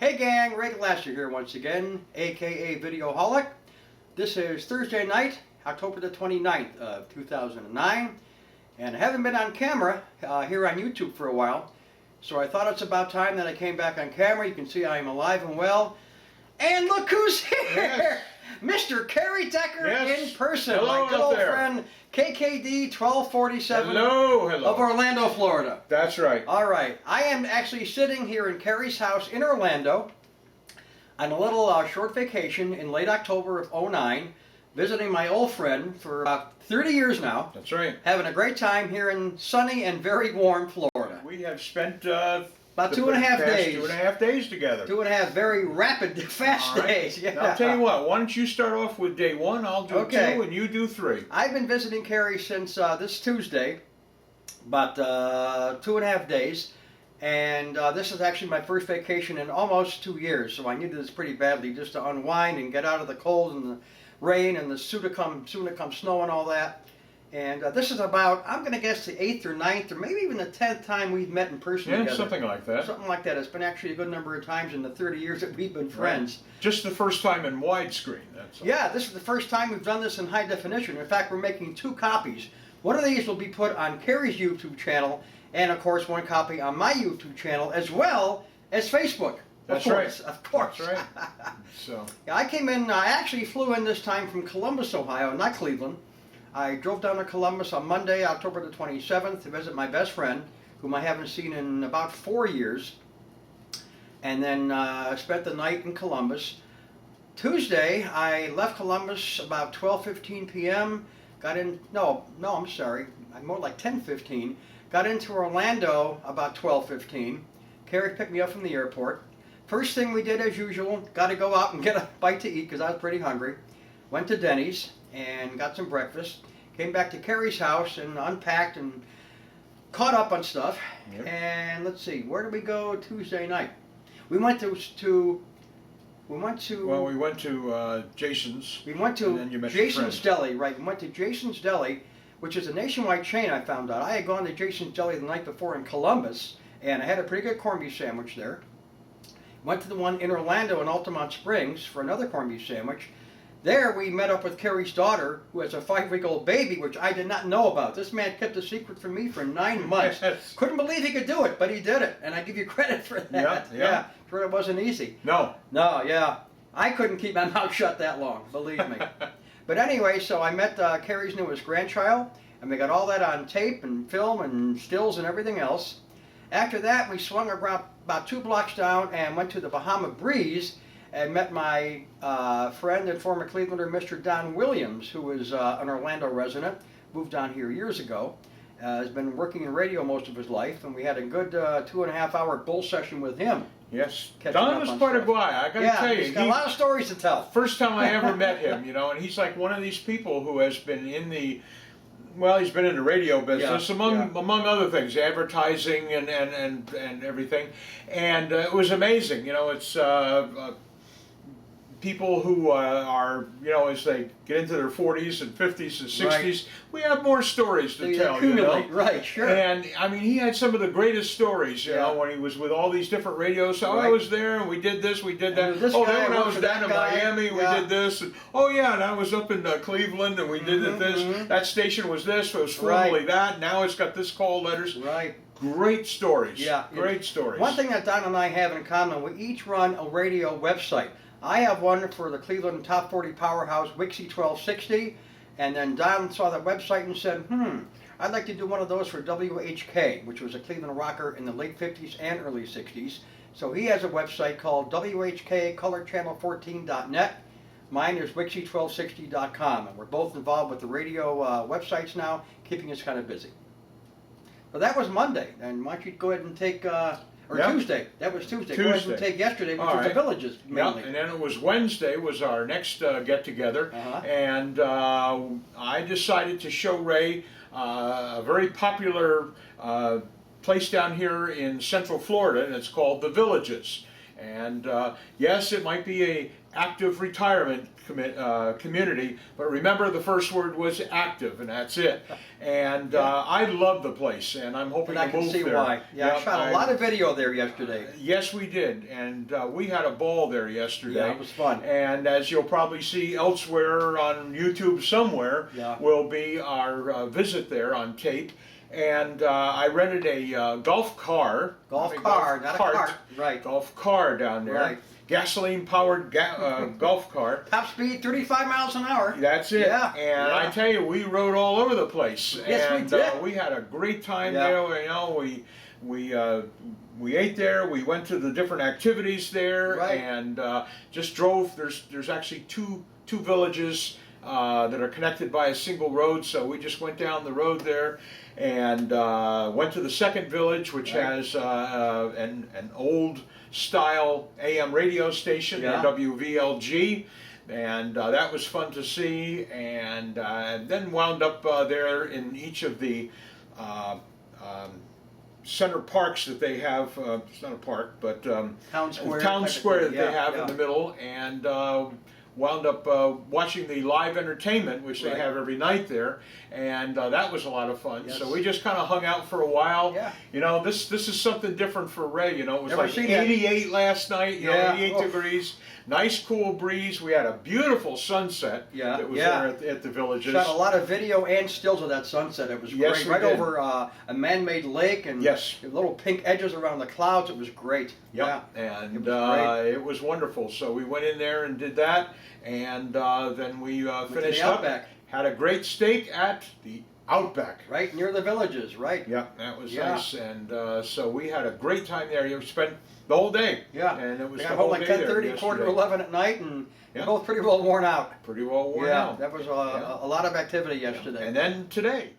Hey gang, Ray Glasser here once again, aka Videoholic. This is Thursday night, October the 29th of 2009, and I haven't been on camera here on YouTube for a while, so I thought it's about time that I came back on camera. You can see I am alive and well, and look who's here! Yes. Mr. Kerry Decker in person, Hello, my good old there. friend KKD 1247 Hello. of Orlando, Florida. That's right. All right, I am actually sitting here in Kerry's house in Orlando on a little short vacation in late October of '09, visiting my old friend for about 30 years now. That's right. Having a great time here in sunny and very warm Florida. We have spent About 2.5 days. 2.5 days together. 2.5 very rapid, fast All right. days. Yeah. Now, I'll tell you what. Why don't you start off with day one? I'll do Okay. 2, and you do 3. I've been visiting Kerry since this Tuesday, about 2.5 days, and this is actually my first vacation in almost 2 years, so I needed this pretty badly just to unwind and get out of the cold and the rain and the soon to come snow and all that. And this is about, I'm going to guess, the 8th or 9th or maybe even the 10th time we've met in person together. Something like that. Something like that. It's been actually a good number of times in the 30 years that we've been friends. Right. Just the first time in widescreen. That's all. Yeah, this is the first time we've done this in high definition. In fact, we're making 2 copies. One of these will be put on Kerry's YouTube channel, and of course, 1 copy on my YouTube channel, as well as Facebook. That's of course, right. Of course. That's right. So. Yeah, I came in. I actually flew in this time from Columbus, Ohio, not Cleveland. I drove down to Columbus on Monday, October the 27th, to visit my best friend, whom I haven't seen in about 4 years, and then spent the night in Columbus. Tuesday, I left Columbus about 12:15 p.m., got in, I'm sorry, more like 10:15, got into Orlando about 12:15. Kerry picked me up from the airport. First thing we did as usual, got to go out and get a bite to eat because I was pretty hungry. Went to Denny's and got some breakfast. Came back to Kerry's house and unpacked and caught up on stuff. Yep. And let's see, where did we go Tuesday night? We went to Jason's. We went to and then you met your Jason's friend. Deli, right? We went to Jason's Deli, which is a nationwide chain, I found out. I had gone to Jason's Deli the night before in Columbus, and I had a pretty good corned beef sandwich there. Went to the one in Orlando in Altamont Springs for another corned beef sandwich. There we met up with Kerry's daughter, who has a 5-week-old baby, which I did not know about. This man kept a secret from me for 9 months. Yes. Couldn't believe he could do it, but he did it, and I give you credit for that. Yeah. Sure, it wasn't easy. No. No, yeah. I couldn't keep my mouth shut that long, believe me. But anyway, so I met Kerry's newest grandchild, and we got all that on tape and film and stills and everything else. After that, we swung around about 2 blocks down and went to the Bahama Breeze and met my friend and former Clevelander, Mr. Don Williams, who is an Orlando resident, moved down here years ago, has been working in radio most of his life, and we had a good 2.5-hour bull session with him. Yes. Catching Don up was on quite a stuff. guy. I got to tell you. He's got a lot of stories to tell. First time I ever met him, and he's like one of these people who has been in the, well, he's been in the radio business, among other things, advertising and everything. And it was amazing. It's people who are, as they get into their 40s and 50s and 60s, Right. we have more stories to tell, accumulate. Right, sure. And, I mean, he had some of the greatest stories, you Yeah. know, when he was with all these different radios. So I Right. was there, and we did this, we did that. And this Oh, guy then when I worked was for down that in guy. Miami, Yeah. we did this. And, oh, yeah, and I was up in Cleveland, and we did this. That station was this, it was formerly Right. that. Now it's got this call letters. Right. Great stories. Yeah. Great stories. One thing that Don and I have in common, we each run a radio website. I have one for the Cleveland Top 40 Powerhouse, Wixie 1260, and then Don saw that website and said, I'd like to do one of those for WHK, which was a Cleveland rocker in the late 50s and early 60s. So he has a website called WHKColorChannel14.net. Mine is Wixie1260.com, and we're both involved with the radio websites now, keeping us kind of busy. So that was Monday, and why don't you go ahead and take... Tuesday. That was Tuesday. Go ahead and take yesterday, which was the Villages, mainly. Yeah, and then it was Wednesday was our next get-together, and I decided to show Ray a very popular place down here in Central Florida, and it's called The Villages. And yes, it might be a active retirement community, but remember the first word was active, and that's it. And I love the place, and I'm hoping And I to can move see there. why. Yeah, I shot a lot of video there yesterday. Yes, we did, and we had a ball there yesterday. Yeah, it was fun. And as you'll probably see elsewhere on YouTube somewhere, will be our visit there on tape. And I rented a golf car. Not a cart. Right. Golf car down there. Right. Gasoline-powered golf car. Top speed, 35 miles an hour. That's it. Yeah. And I tell you, we rode all over the place. Yes, and, we did. We had a great time there. You know, we ate there. We went to the different activities there, and just drove. There's actually two villages that are connected by a single road. So we just went down the road there, and went to the second village, which has an old style AM radio station, WVLG, and that was fun to see. And then wound up there in each of the center parks that they have. It's not a park, but Town square that they have in the middle, and wound up watching the live entertainment, which they have every night there, and that was a lot of fun. So we just kind of hung out for a while. You know, this is something different for Ray. You know, it was like 88 last night. You know, 88 degrees. Nice cool breeze. We had a beautiful sunset that was there at the villages. Shot a lot of video and stills of that sunset. It was great. Right over a man-made lake and little pink edges around the clouds. It was great. And it was wonderful. So we went in there and did that, and then we finished up. Had a great steak at the Outback. Right near the villages, right? Yeah, that was nice. And so we had a great time there. You spent the whole day. And it was we the got whole home like day 10:30, quarter to 11 at night, and we're both pretty well worn out. Pretty well worn out. That was a lot of activity yesterday. And then today.